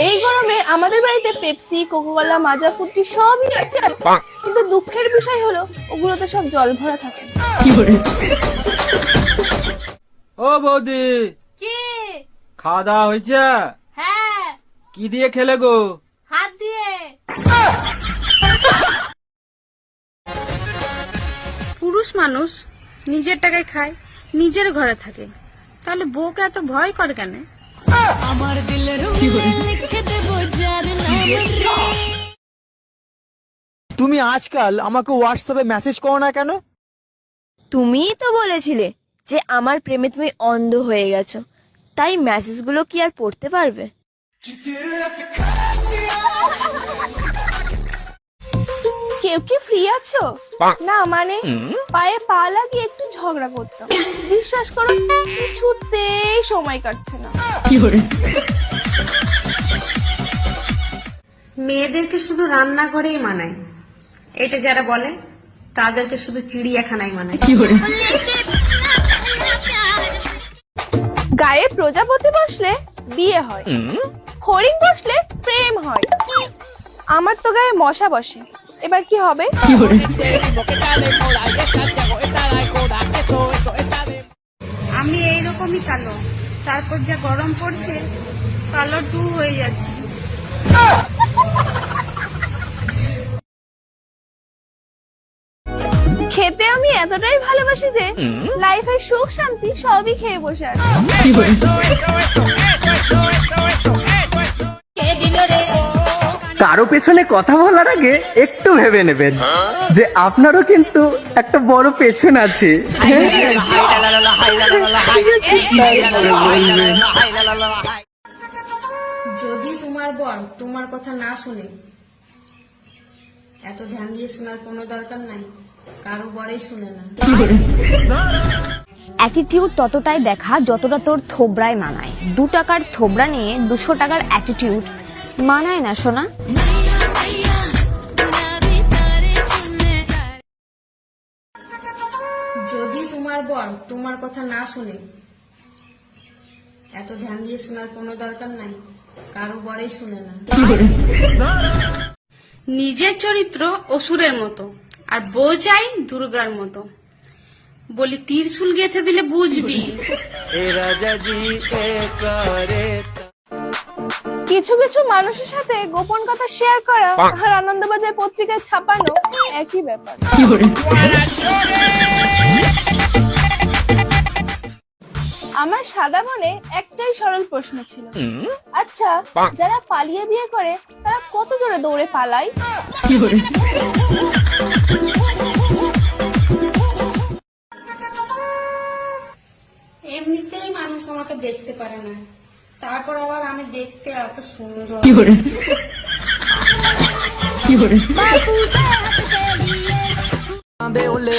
এই গরমে আমাদের বাড়িতে পেপসি, কোকাকোলা, মাজা, ফ্রুটি সবই আছে, কিন্তু দুঃখের বিষয় হলো ওগুলোতে সব জল ভরা থাকে। ও বৌদি, কি? খাওয়া দাওয়া হয়েছে? হ্যাঁ। কি দিয়ে খেলে গো? হাত দিয়ে। পুরুষ মানুষ নিজের টাকায় খায়, নিজের ঘরে থাকে, তাহলে বউকে এত ভয় করে কেন? আমার দিলের লিখে দেব যার নাম। তুমি আজকাল আমাকে হোয়াটসঅ্যাপে মেসেজ করো না কেন? তুমিই তো বলেছিলে যে আমার প্রেমে তুমি অন্ধ হয়ে গেছো, তাই মেসেজগুলো কি আর পড়তে পারবে? কেউ কি ফ্রি আছো? না মানে পায়ে পা লাগিয়ে একটু ঝগড়া করতাম, বিশ্বাস করো কিছুতেই সময় কাটছে না। মেয়েদেরকে শুধু রান্নাঘরেই মানায়, এটা যারা বলে তাদেরকে শুধু চিড়িয়াখানায় মানায়। গায়ে প্রজাপতি বসলে বিয়ে হয়, হরিণ বসলে প্রেম হয়, আমার তো গায়ে মশা বসে, এবার কি হবে? আমি এইরকমই কালো, তারপর যা গরম পড়ছে কালো 2 হয়ে যাচ্ছে। খেতে আমি এতটাই ভালোবাসি যে লাইফের সুখ শান্তি সবই খেয়ে বসে আছি। কারো পেছনে কথা বলার আগে একটু ভেবে নেবেন যে আপনারও কিন্তু একটা বড় পেছন আছে। যদি তোমার বর তোমার কথা না শুনে, এত ধ্যান দিয়ে শোনার কোনো দরকার নাই, কারো বরেই শুনে না। অ্যাটিটিউড ততটাই দেখা যতটা তোর থোবরায় মানায়। 2 টাকার থোবরা নিয়ে 200 টাকার অ্যাটিটিউড মানায় না সোনা। যদি তোমার বর তোমার কথা না শুনে, এত ধ্যান দিয়ে শোনার কোনো দরকার নাই, কারো বরেই শুনে না। নিজের চরিত্র অসুরের মতো, আর বউ চাই দুর্গার মতো। বলি ত্রিশূল গেঁথে দিলে বুঝবি। কিছু কিছু মানুষের সাথে গোপন কথা শেয়ার করা আর আনন্দবাজার পত্রিকায় ছাপানো একই ব্যাপার। আমার সাদা মনে একটাই সরল প্রশ্ন ছিল, আচ্ছা যারা পালিয়ে বিয়ে করে তারা কত জোরে দৌড়ে পালায়? এমনিতেই মানুষ আমাকে দেখতে পারে না, তারপর আবার আমি দেখতে এত সুন্দর।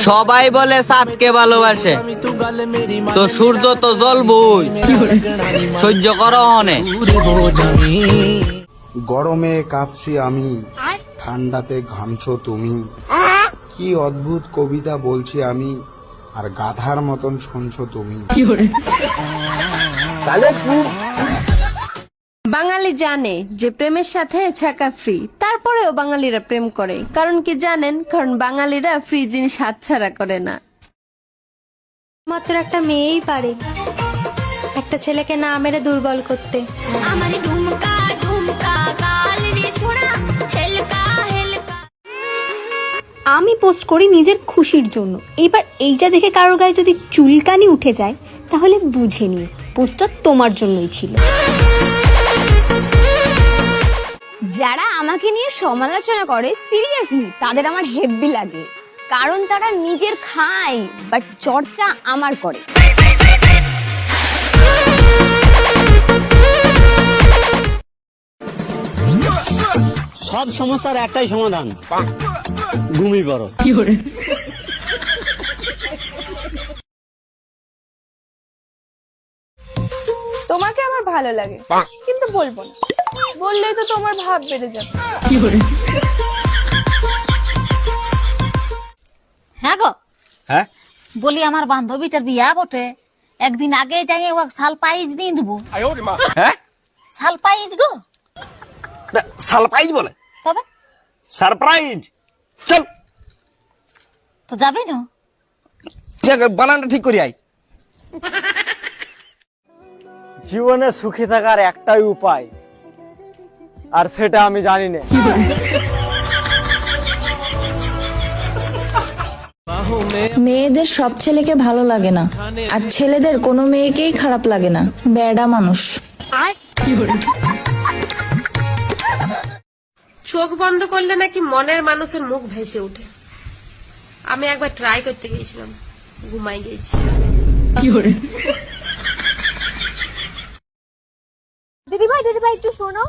সবাই বলে চাঁদকে ভালোবাসে, তো সূর্য তো জ্বলবই, সহ্য করো অনেক। গরমে কাঁপছি আমি, ঠান্ডাতে ঘামছো তুমি। কি অদ্ভুত কবিতা বলছি আমি, আর গাধার মতন শুনছো তুমি। বাঙালি জানে যে প্রেমের সাথে ছাকা ফ্রি, তারপরেও বাঙালিরা প্রেম করে। কারণ কি জানেন? কারণ বাঙালিরা ফ্রি জিনিস হাতছাড়া করে না। মাত্র একটা মেয়েই পারে একটা ছেলেকে না মেরে দুর্বল করতে। আমি পোস্ট করি নিজের খুশির জন্য, এবার এইটা দেখে কারোর গায়ে যদি চুলকানি উঠে যায় তাহলে বুঝে নিও পোস্টটা তোমার জন্যই ছিল। যারা আমাকে নিয়ে সমালোচনা করে সিরিয়াসলি তাদের আমার হেব্বি লাগে, কারণ তারা নিজের খায় বাট চর্চা আমার করে। সব সমস্যার একটাই সমাধান, ঘুমিয়ে পড়ো। তোমাকে আমার ভালো লাগে কিন্তু বলবো না, বললেই তো তোমার ভাব বেড়ে যাবে। হ্যাঁ গো, হ্যাঁ বলি আমার বান্ধবীটার বিয়া বটে, একদিন আগে যাই ও সাল পাইজ দিয়ে দেবো। হ্যাঁ সাল পাইজ গো সারপ্রাইজ বলে। তবে সারপ্রাইজ। চল তো যাবি না? বানানটা ঠিক করি আই। জীবনে সুখী থাকার একটাই উপায়, আর সেটা আমি জানি না। মেয়েদের সব ছেলেকে ভালো লাগে না, আর ছেলেদের কোনো মেয়েকেই খারাপ লাগে না, বেডা মানুষ। চোখ বন্ধ করলে নাকি মনের মানুষের মুখ ভেসে ওঠে। আমি একবার ট্রাই করতে গিয়েছিলাম, ঘুমাই গেছি। দিদি ভাই একটু শোনো।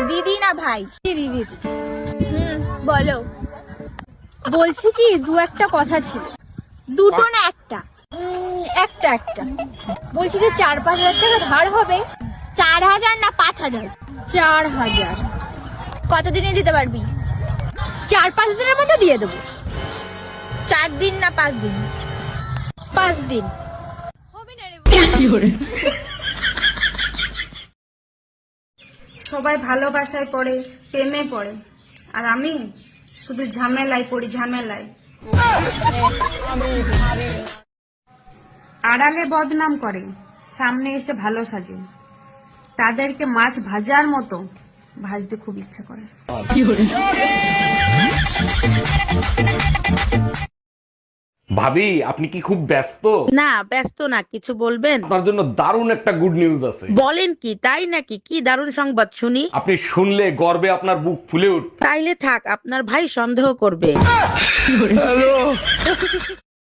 দিদি না ভাই, দিদি। বলো। বলছি কি, দু একটা কথা ছিল। দুটো না একটা? একটা। বলছি যে 4-5 হাজার টাকা ধার হবে। 4,000 না 5,000? 4,000। কতদিনে দিতে পারবি? 4-5 দিনের মধ্যে দিয়ে দেবো। 4 দিন না 5 দিন? 5 দিন। হবে না রে। সবাই ভালোবাসায় পড়ে, প্রেমে পড়ে, আর আমি শুধু ঝামেলায় পড়ি, ঝামেলায়। আড়ালে বদনাম করে, সামনে এসে ভালো সাজে। তাদেরকে মাছ ভাজার মতো ভাজতে খুব ইচ্ছা করে। ভাবি, আপনি কি খুব ব্যস্ত? না, ব্যস্ত না, কিছু বলবেন? আপনার জন্য দারুণ একটা গুড নিউজ আছে। বলেন কি? তাই নাকি? কি দারুণ সংবাদ শুনি। আপনি শুনলে গর্বে আপনার বুক ফুলে উঠবে। তাইলে থাক, আপনার ভাই সন্দেহ করবে।